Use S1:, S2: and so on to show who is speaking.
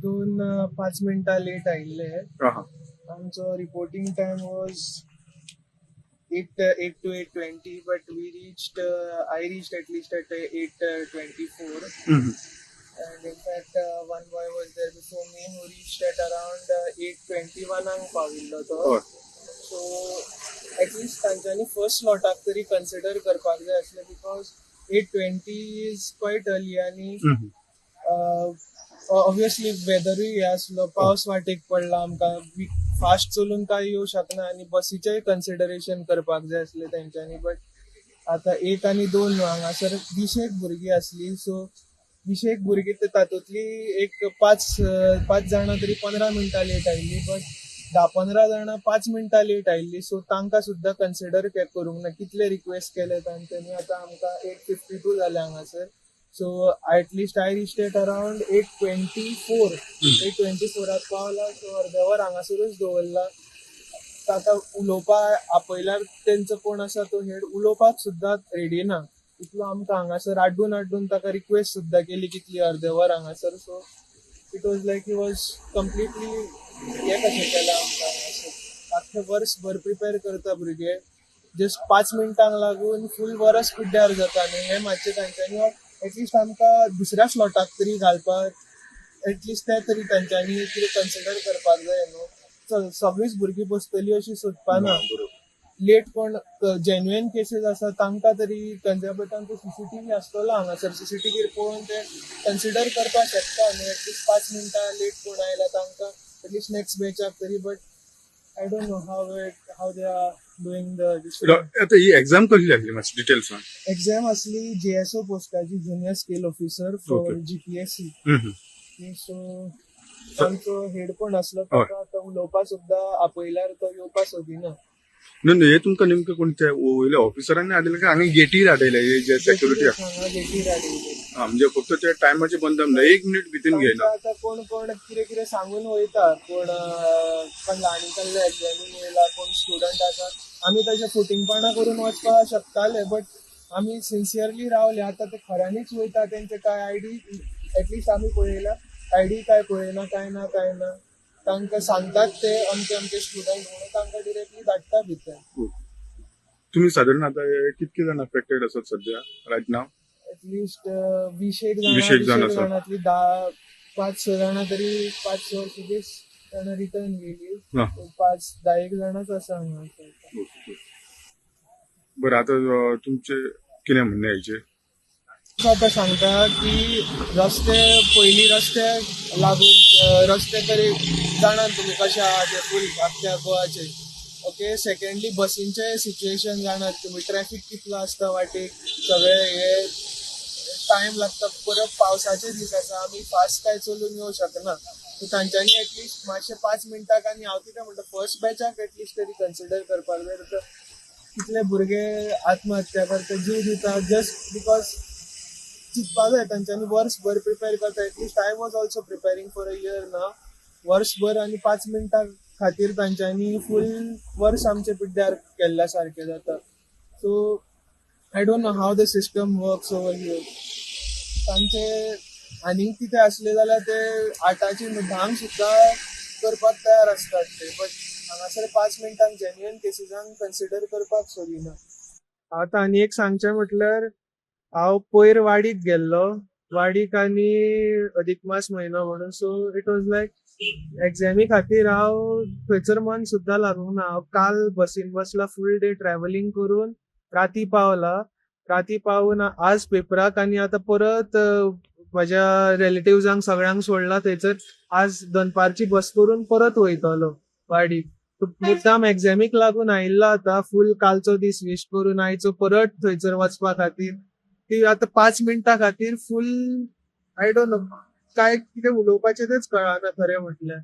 S1: 2-5 मिनिटां late आयिल्ले.
S2: आहा.
S1: आमचो reporting time was 8 to 8:20, but I reached at least at 8:24.
S2: Mhm.
S1: And in fact, one boy was there before me who reached at around 8:21 पाविल्लो तो.
S2: हय.
S1: So at least तांच्यांनी first स्लॉटाक तरी consider करपाक जाय आसलें, बिकॉज 8:20 इज क्वायट अर्ली आनी
S2: Mhm.
S1: Obviously वेदरूय हे आसलो, पावस वाटेक पडला, आमकां फास्ट चलून काय येवं शकना आनी बसीचेय कन्सिडरेशन करपाक जाय आसलें तेंच्यांनी. बट आतां 1 आनी 2 हांगासर 20 भुरगीं आसली. सो 20 भुरगीं तातूंतली एक 5 जाणां तरी 15 मिनटां लेट आयिल्ली, बट 10-15 जाणां 5 मिनटां लेट आयिल्ली. सो तांकां सुद्दां कन्सिडर करूंक ना. कितले रिक्वेस्ट केले तांच्यांनी. आतां आमकां 8:52 जाले हांगासर. So at least I reached at around 8:24. 8:24 पावला. सो अर्दे वर हांगासरूच दवरला. ताका उलोवपा आपयल्यार तेंचो कोण आसा तो हेड उलोवपाक सुद्दां रेडी ना. इतलो आमकां हांगासर आड्डून ताका रिक्वेस्ट सुद्दां केली कितली अर्दे वर हांगासर. So it was like he was completely हे कशें केलें आमकां हांगासर. आख्खें वर्सभर प्रिपेर करता भुरगे, जस्ट 5 मिनटांक लागून फूल वरस पिड्ड्यार जाता न्ही. हें मातशें तांच्यांनी एटलिस्ट आमकां दुसऱ्या स्लॉटाक तरी घालपाक एटलिस्ट ते तरी तांच्यांनी कितें कन्सिडर करपाक जाय न्हू. सगळींच भुरगीं बसतलीं अशी सोदपा ना. लेट कोण जेन्युइन केसीस आसा तांकां तरी तांच्या तो सीसीटीव्ही आसतलो हांगासर. सीसीटीव्हीर पळोवन ते कन्सिडर करपाक शकता न्हू. एटलिस्ट 5 मिनटां लेट कोण आयला तांकां एटलिस्ट नेक्स्ट बॅचाक तरी. But I don't know how they are doing the.
S2: आता ही एक्झाम कसली लागली मातशी डिटेल्स सांग.
S1: एक्झाम असली JSO पोस्टाची, junior scale officer for GPSC. So आमचो हेड कोण आसलो ताका आतां उलोवपा सुद्दां आपयल्यार तो येवपा सोदिना.
S2: न्हू हे तुमकां नेमकं कोणत्या वयल्या ऑफिसरांनी हाडलें काय हांगा गेटीर हाडयले जे सेक्युरिटी
S1: गेटीर हाडयले.
S2: म्हणजे फक्त त्या टायमाचे बंधन ना, 1 मिनिट भितर घेयना.
S1: आतां कोण कितें सांगून वयता. कोण ल्हाणी कडल्या एक्झामीन येयला, कोण स्टुडंट आसा. आमी तशें फुटींगपणां करून वचपाक शकताले, बट आमी सिन्सियरली रावले. आतां ते खऱ्यांनीच वयता तेंचे काय आयडी एटलिस्ट आमी पळयला आयडी काय पळयना, काय ना. तांकां सांगतात ते अमके स्टुडंट म्हणून तांकां डिरेक्टली धाडटा भितर.
S2: तुम्ही साधारण आता कितके जाण अफेक्टेड आसात सध्या रायट नाव?
S1: एटलिस्ट 20 जाणांतली 5-6 जाणां तरी 5-6 जाणां रिटर्न गेली. 5-10 जाणांच आसा हांगा.
S2: बरं, आता तुमचे कितें म्हणणें यायचे?
S1: आतां सांगता की पयलीं रस्ते लागून रस्ते तरी जाणात तुमी कशे आहा ते फूल आख्ख्या गोवाचे. ओके. सेकंडली बसींचे सिच्युएशन जाणात तुमी. ट्रॅफिक कितलो आसता वाटेक. सगळे हे टायम लागता. परत पावसाचे दीस आसा, आमी फास्ट काय चलून येवं शकना. सो तांच्यांनी एटलिस्ट मातशे 5 मिनटाक आनी हांव कितें म्हणटा फर्स्ट बॅचाक एटलिस्ट तरी कन्सिडर करपाक जाय. कितले भुरगे आत्महत्या करता, जीव दिता जस्ट बिकॉज चिंतपाक जाय. तांच्यांनी वर्सभर प्रिपेर करता. At least I was also preparing for a year ना. वर्सभर आनी 5 मिनटां खातीर तांच्यांनी फूल वर्स आमचे पिड्ड्यार केल्ल्या सारकें जाता. So I don't know how the system works over here. तांचे आनी कितें आसलें जाल्यार ते 8ची 10 सुद्दां करपाक तयार आसतात ते. बट हांगासर 5 मिनटांक जेन्युइन केसीसांक कन्सिडर करपाक सोदिना. आतां आनी एक सांगचें म्हटल्यार हांव पयर वाडीक गेल्लो. वाडीक आनी अधिक मास म्हयनो म्हणून. सो इट वॉज लायक एक्झामी खातीर हांव थंयसर मन सुद्दां लागूंक ना. हांव काल बसीन बसला फूल डे ट्रॅव्हलिंग करून राती पावला. राती पावून आज पेपराक आनी आतां परत म्हाज्या रिलेटिव्जांक सगळ्यांक सोडला थंयसर. आज दनपारची बस करून परत वयतलो वाडीक. मुद्दाम एक्झामीक लागून आयिल्लो आतां. फूल कालचो दीस वेस्ट करून आयचो परत थंयसर वचपा खातीर. ती आतां 5 मिनटां खातीर फूल आय डोंट नो काय कितें उलोवपाचें तेच कळना खरें म्हटल्यार.